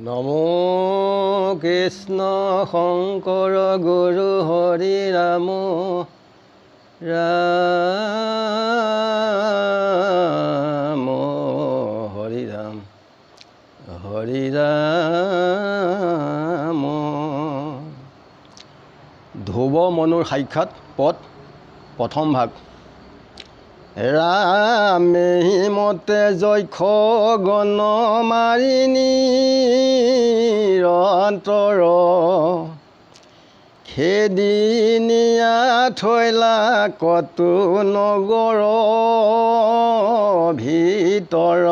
নমো কৃষ্ণ শংকৰ গুৰু হৰি ৰাম ৰাম হৰি ৰাম হৰি ৰাম। ধ্ৰুৱ মনুৰ সাক্ষাৎ পদ প্ৰথম ভাগ। ৰামে মতে যক্ষ গণ মাৰি নিৰন্তৰ খেদিনিয়া থৈলা কতো নগৰ ভিতৰ।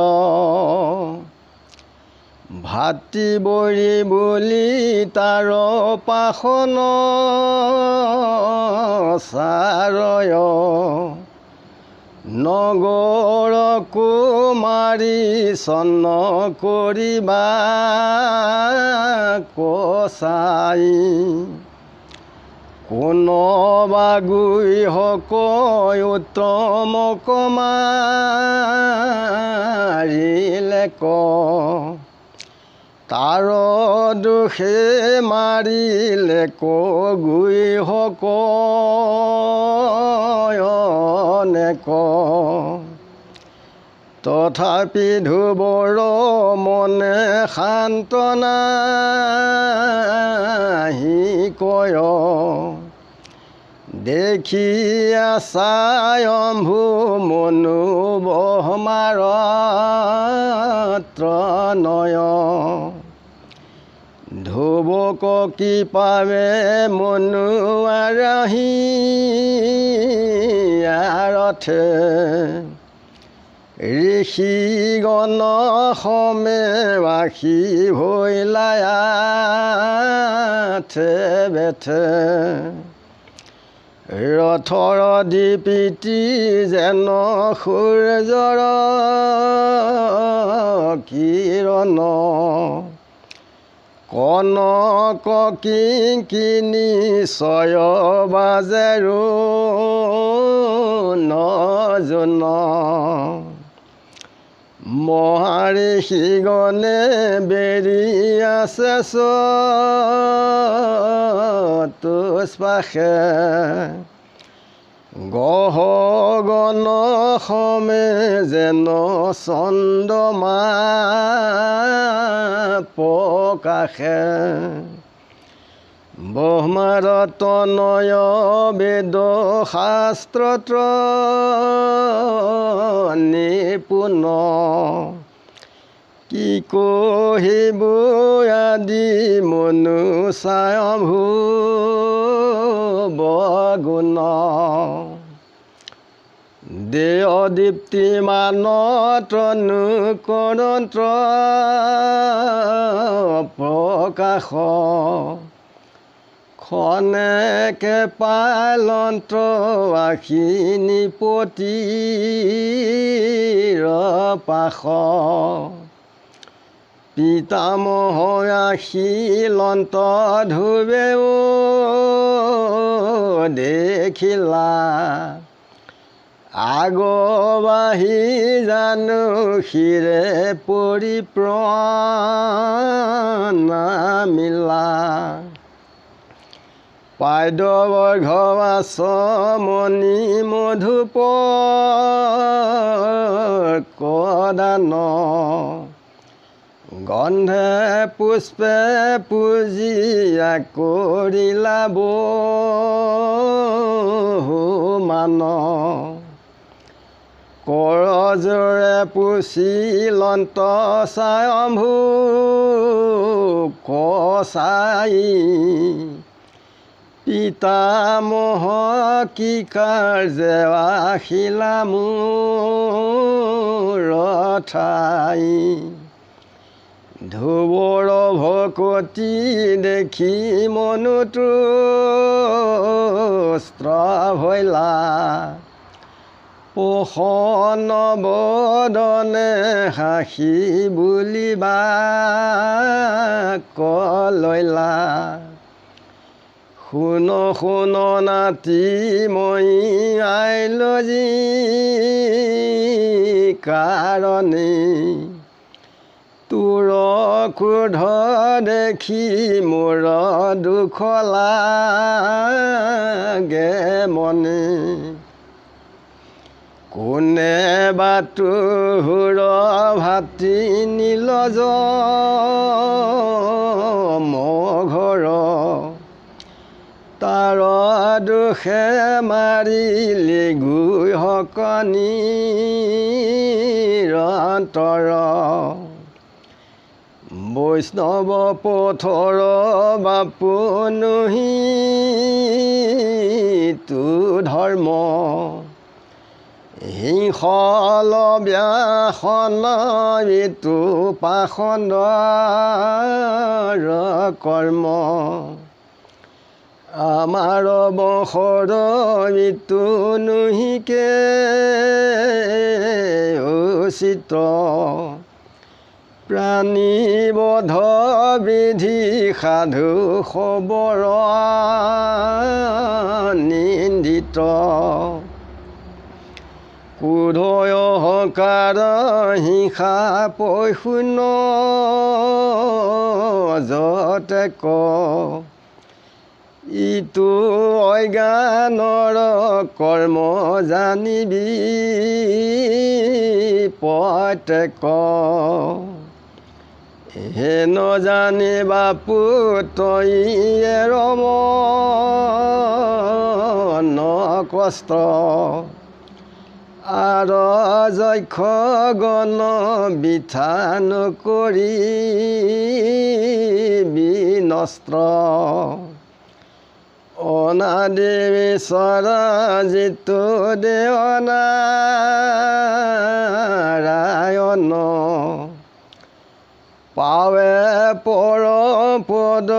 ভাতৃ বৰি বুলি তাৰ পাশন চাৰয় নগৰ কুমাৰী চন্ন কৰিবা কচাই। কোনবা গুই হক উত্তম কমাৰিলে ক তাৰ দুখে মাৰিলে ক গুই হক ক। তথাপি ধ্ৰুৱৰ মনে সান্তনা কয় দেখিয়া স্বয়ম্ভু মনু ব্ৰহ্মাৰ ত্ৰণয়। ধ্ৰুৱক কৃপাৱে মনু আৰহি আৰথে ঋষিগণ সমে বাসী ভৈলায়াথে বেথে। ৰথৰ দীপিতি যেন সূৰ্যৰ কিৰণ কনক কিঙ্কিণী ছয় বাজেৰো নজন। মহাঋষিগণে বেৰি আছে চতুষ্পাশে গ্ৰহগণ সমে যেন চন্দ্ৰমা প্ৰকাশে। ব্ৰহ্মাৰ তনয় বেদ শাস্ত্ৰ নিপুণ কি কহিব আদি মনু স্বয়ম্ভু বগুণ। দেয় দীপ্তিমান তনু কৰণত্ৰ প্ৰকাশ খনেকে পালন্ত আখি নিপতিৰ পাশ। পিতামহ আশীলন্ত ধ্ৰুৱেও দেখিলা আগবাঢ়ি জানো শিৰে পৰি প্ৰণামিলা। পাদ্যবৰ্ঘবাসমণি মধুপ কদান গন্ধে পুষ্পে পূজিয়া কৰিলা বহুমান। কৰজোৰে পুছিলন্ত স্বয়ম্ভু কচাই। পিতামহ কি কাৰ্যে আহিলা মোৰ ঠাই। ধ্ৰুৱৰ ভকতি দেখি মনু তুষ্ট ভৈলা পোষণ বদনে হাঁহি বুলিবা কলৈলা। শুন শুন নাতি মই আইলো যি কাৰণে তোৰ ক্ৰোধ দেখি মোৰ দুখ লাগে মনে কোনে বা তোৰ ভাতৃ নিৰ্লজ্জ মঘৰ তাৰ দুখে মাৰিলি গুহকনিৰ অন্তৰ বৈষ্ণৱ পথৰ বাপু নহি তু ধৰ্ম হিংসল ব্যাসন ইটো পাখণ্ডৰ কৰ্ম আমাৰ বংশৰ ইটো নহিকে উচিত প্ৰাণীবধ বিধি সাধু খবৰ নিন্দিত ক্ৰোধ অহংকাৰ হিংসা পৈশূন্য যতে ক ইটো অজ্ঞানৰ কৰ্ম জানিবি প্ৰত্যেক হে নজানি বাপু তই ৰম ন কষ্ট আৰ যক্ষ গণ বৃথা নকৰি বিনষ্ট অনাদি ঈশ্বৰ যিটো দেৱনাৰায়ণ পাৱে পৰ পদ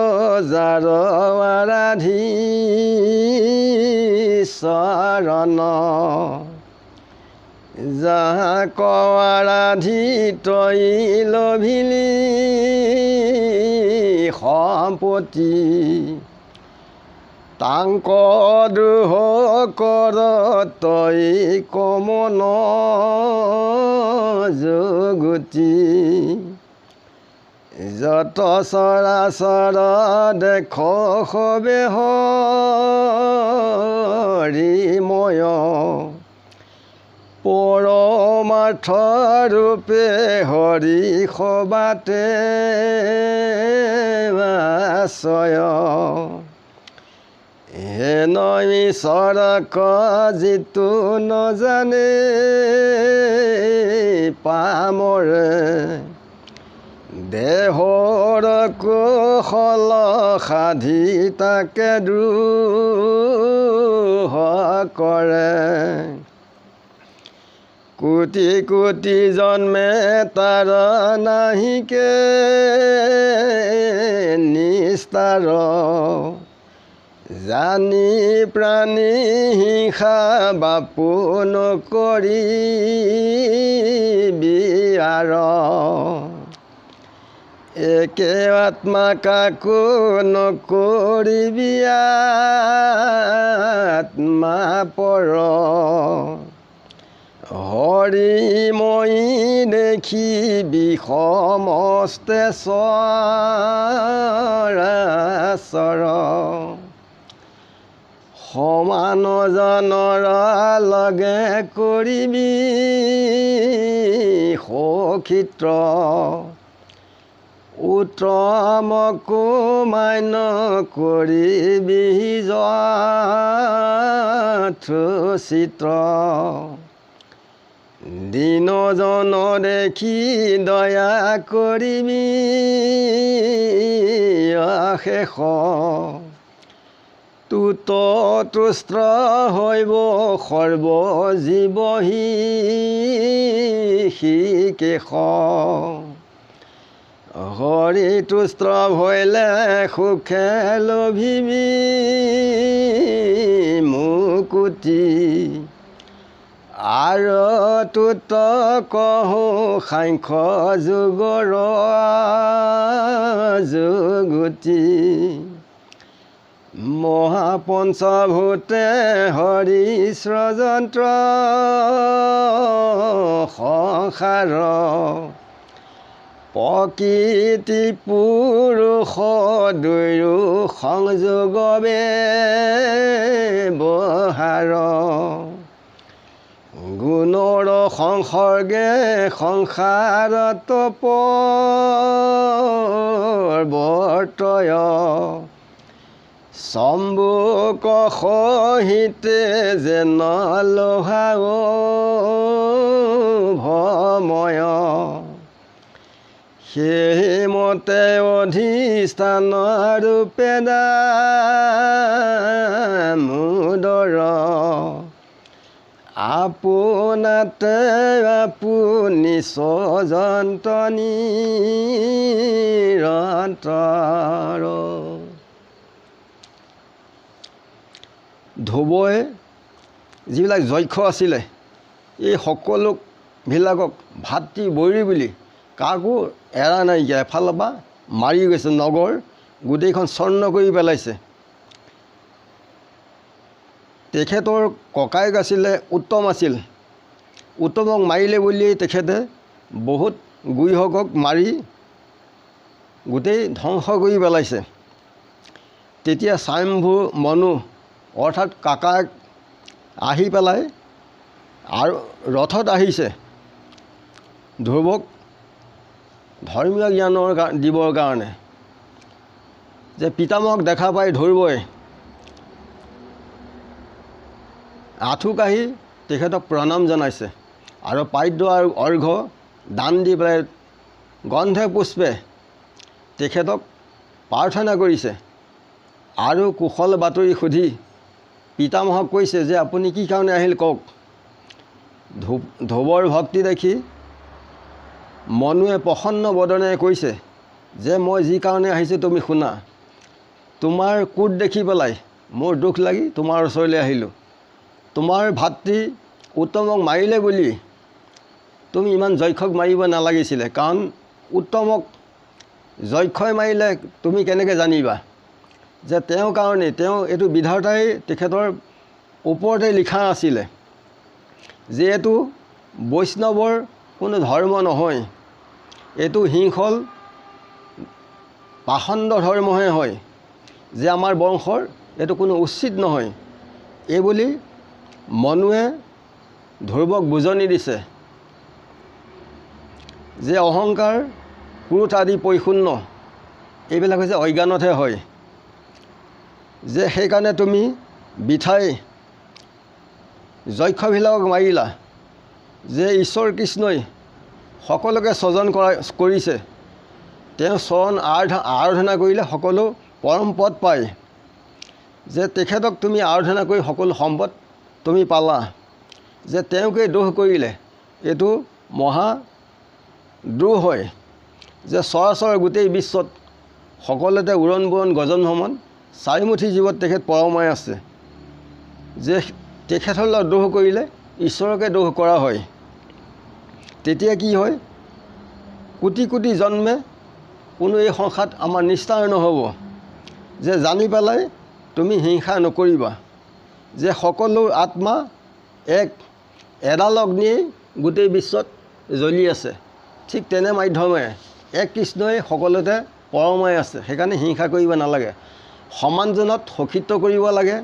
যাৰ আৰাধি চৰণ যাহাক আৰাধি তই লভিলি সম্পত্তি তাংক দ্ৰোহ কৰ তই কমন যুগতি যত চৰাচৰ দেখ সবে হৰিময় পৰমাৰ্থ ৰূপে হৰি সবাতে আশ্ৰয় হে ঈশ্বৰক যিটো নজানে পামৰে দেহৰ কুশল সাধি তাকে দ্ৰোহ কৰে কোটি কোটি জন্মে তাৰ নাহিকে নিস্তাৰ জানি প্ৰাণী হিংসা বাপু নকৰি বিয়াৰ একে আত্মা কাকো নকৰিবি আত্মা পৰ হৰিময়ী দেখিবি সমস্তে চৰাচৰ সমান জনৰ লগে কৰিবি সখিত্ৰ উত্তমকো মান্য কৰিবি যথোচিত দীনজন দেখি দয়া কৰিবি অশেষ তুত তুষ্ট হৈব সৰ্বজীৱহি শিকেশ হৰি তুষ্ট হৈলে সুখে লভিবি মুকুতি আৰু তুত কহো সাংখ্য যুগৰ যুগতি মহাপঞ্চভূতে হৰি স্ৰযন্ত্ৰ সংসাৰ প্ৰকৃতি পুৰুষ দুয়ো সংযোগবে বহাৰ গুণৰ সংসৰ্গে সংসাৰত পৰ্বতয় চম্বুক সহিতে যেন লোহাও ভময় সেইমতে অধিষ্ঠান ৰূপে দামোদৰ আপোনাতে আপুনি স্বজন্ত নিৰন্তৰ। ধ্ৰুৱই যিবিলাক যক্ষ আছিলে এই সকলোবিলাকক ভাতৃ বৈৰী বুলি কাকো এৰা নাইকিয়া, এফালৰ পৰা মাৰি গৈছে, নগৰ গোটেইখন স্বৰ্ণ কৰি পেলাইছে। তেখেতৰ ককায়েক আছিলে উত্তম আছিল, উত্তমক মাৰিলে বুলিয়েই তেখেতে বহুত গুৰিহকক মাৰি গোটেই ধ্বংস কৰি পেলাইছে। তেতিয়া স্বয়ম্ভু মনু অৰ্থাৎ কাকাক আহি পেলাই আৰু ৰথত আহিছে ধ্ৰুৱক ধৰ্মীয় জ্ঞানৰ দিবৰ কাৰণে। যে পিতামহক দেখা পাই ধ্ৰুৱই আঁঠু কাঢ়ি তেখেতক প্ৰণাম জনাইছে আৰু পাদ্য আৰু অৰ্ঘ্য দান দি পেলাই গন্ধে পুষ্পে তেখেতক প্ৰাৰ্থনা কৰিছে আৰু কুশল বাতৰি সুধি পিতামহক কৈছে যে আপুনি কি কাৰণে আহিল কওক। ধ্ৰুৱৰ ভক্তি দেখি মনুৱে প্ৰসন্ন বদনেৰে কৈছে যে মই যি কাৰণে আহিছোঁ তুমি শুনা। তোমাৰ কোট দেখি পেলাই মোৰ দুখ লাগি তোমাৰ ওচৰলৈ আহিলোঁ। তোমাৰ ভাতৃ উত্তমক মাৰিলে বুলি তুমি ইমান যক্ষক মাৰিব নালাগিছিলে, কাৰণ উত্তমক যক্ষই মাৰিলে তুমি কেনেকৈ জানিবা যে তেওঁৰ কাৰণে তেওঁ এইটো বিধাতাই তেখেতৰ ওপৰতে লিখা আছিলে যে এইটো বৈষ্ণৱৰ কোনো ধৰ্ম নহয়, এইটো হিংসল পাখণ্ড ধৰ্মহে হয়, যে আমাৰ বংশৰ এইটো কোনো উচিত নহয়। এইবুলি মনুৱে ধ্ৰুৱক বুজনি দিছে যে অহংকাৰ ক্ৰোধ আদি পৰিশূন্য এইবিলাক হৈছে অজ্ঞানতহে হয়, যে সেইকাৰণে তুমি বিঠাই যক্ষবিলাকক মাৰিলা। যে ঈশ্বৰ কৃষ্ণই সকলোকে স্বজন কৰিছে, তেওঁ চৰণ আৰাধনা কৰিলে সকলো পৰম পদ পায়। যে তেখেতক তুমি আৰাধনা কৰি সকলো সম্পদ তুমি পালা, যে তেওঁকে দোষ কৰিলে এইটো মহা দ্ৰোহ হয়। যে চৰাচৰ গোটেই বিশ্বত সকলোতে উৰণ বুৰণ গজন ভ্ৰমণ চাৰিমুঠি জীৱত তেখেত পৰমাই আছে। যে তেখেতলৈ দোষ কৰিলে ঈশ্বৰকে দোষ কৰা হয়। তেতিয়া কি হয়, কোটি কোটি জন্মে কোনো এই সংসাৰত আমাৰ নিস্তাৰ নহ'ব। যে জানি পেলাই তুমি হিংসা নকৰিবা, যে সকলো আত্মা এডাল অগ্নিয়েই গোটেই বিশ্বত জ্বলি আছে। ঠিক তেনে মাধ্যমে এক কৃষ্ণই সকলোতে পৰমাই আছে। সেইকাৰণে হিংসা কৰিব নালাগে, সমানজনত সখিত্ব কৰিব লাগে,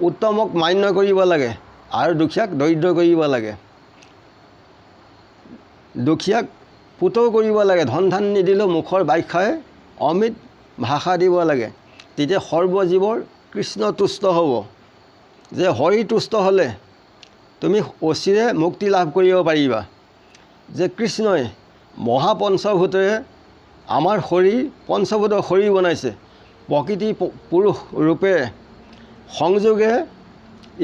উত্তমক মান্য কৰিব লাগে আৰু দুখীয়াক দৰিদ্ৰ কৰিব লাগে, দুখীয়াক পুতৌ কৰিব লাগে, ধন ধান নিদিলেও মুখৰ বাক্যাই অমিত ভাষা দিব লাগে। তেতিয়া সৰ্বজীৱৰ কৃষ্ণ তুষ্ট হ'ব। যে হৰি তুষ্ট হ'লে তুমি অচিৰে মুক্তি লাভ কৰিব পাৰিবা। যে কৃষ্ণই মহাপঞ্চভূতেৰে আমাৰ শৰীৰ পঞ্চভূতৰ শৰীৰ বনাইছে, প্ৰকৃতি পুৰুষ ৰূপে সংযোগে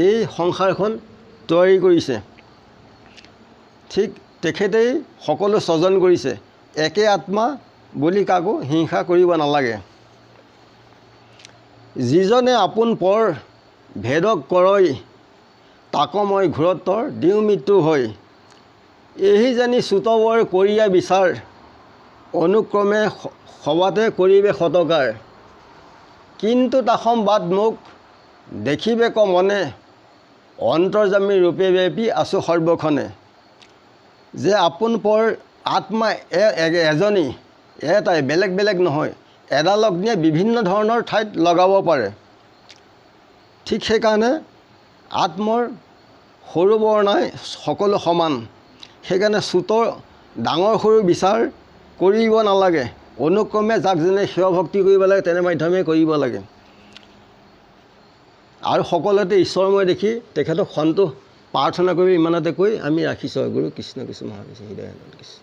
এই সংসাৰখন তৈয়াৰী কৰিছে। ঠিক তেখেতেই সকলো স্বজন কৰিছে, একে আত্মা বুলি কাকো হিংসা কৰিব নালাগে। যিজনে আপোন পৰ ভেদক কৰৈ তাক মই ঘূৰত্বৰ দিওঁ মৃত্যু হৈ। এহি জানি চুতবৰ কৰিয়া বিচাৰ অনুক্ৰমে সবাতে কৰিবে সতকাৰ। কিন্তু তাসম বাদ মোক দেখিবে ক মনে অন্তৰ্যামী ৰূপে ব্যাপী আছো সৰ্বক্ষণে। যে আপোন পৰ আত্মা এজনী এটাই, বেলেগ বেলেগ নহয়। এডাল অগ্নিয়ে বিভিন্ন ধৰণৰ ঠাইত লগাব পাৰে। ঠিক সেইকাৰণে আত্মৰ সৰু বৰ নাই, সকলো সমান। সেইকাৰণে চুতৰ ডাঙৰ সৰু বিচাৰ কৰিব নালাগে। অনুক্ৰমে যাক যেনে সেৱা ভক্তি কৰিব লাগে তেনে মাধ্যমে কৰিব লাগে। আৰু সকলোতে ঈশ্বৰময় দেখি তেখেতক সন্তোষ প্ৰাৰ্থনা কৰি ইমানতে কৈ আমি ৰাখিছোঁ। গুৰু কৃষ্ণ কৃষ্ণ মহাবিষ্ণু হৃদয়ানন্দ কৃষ্ণ।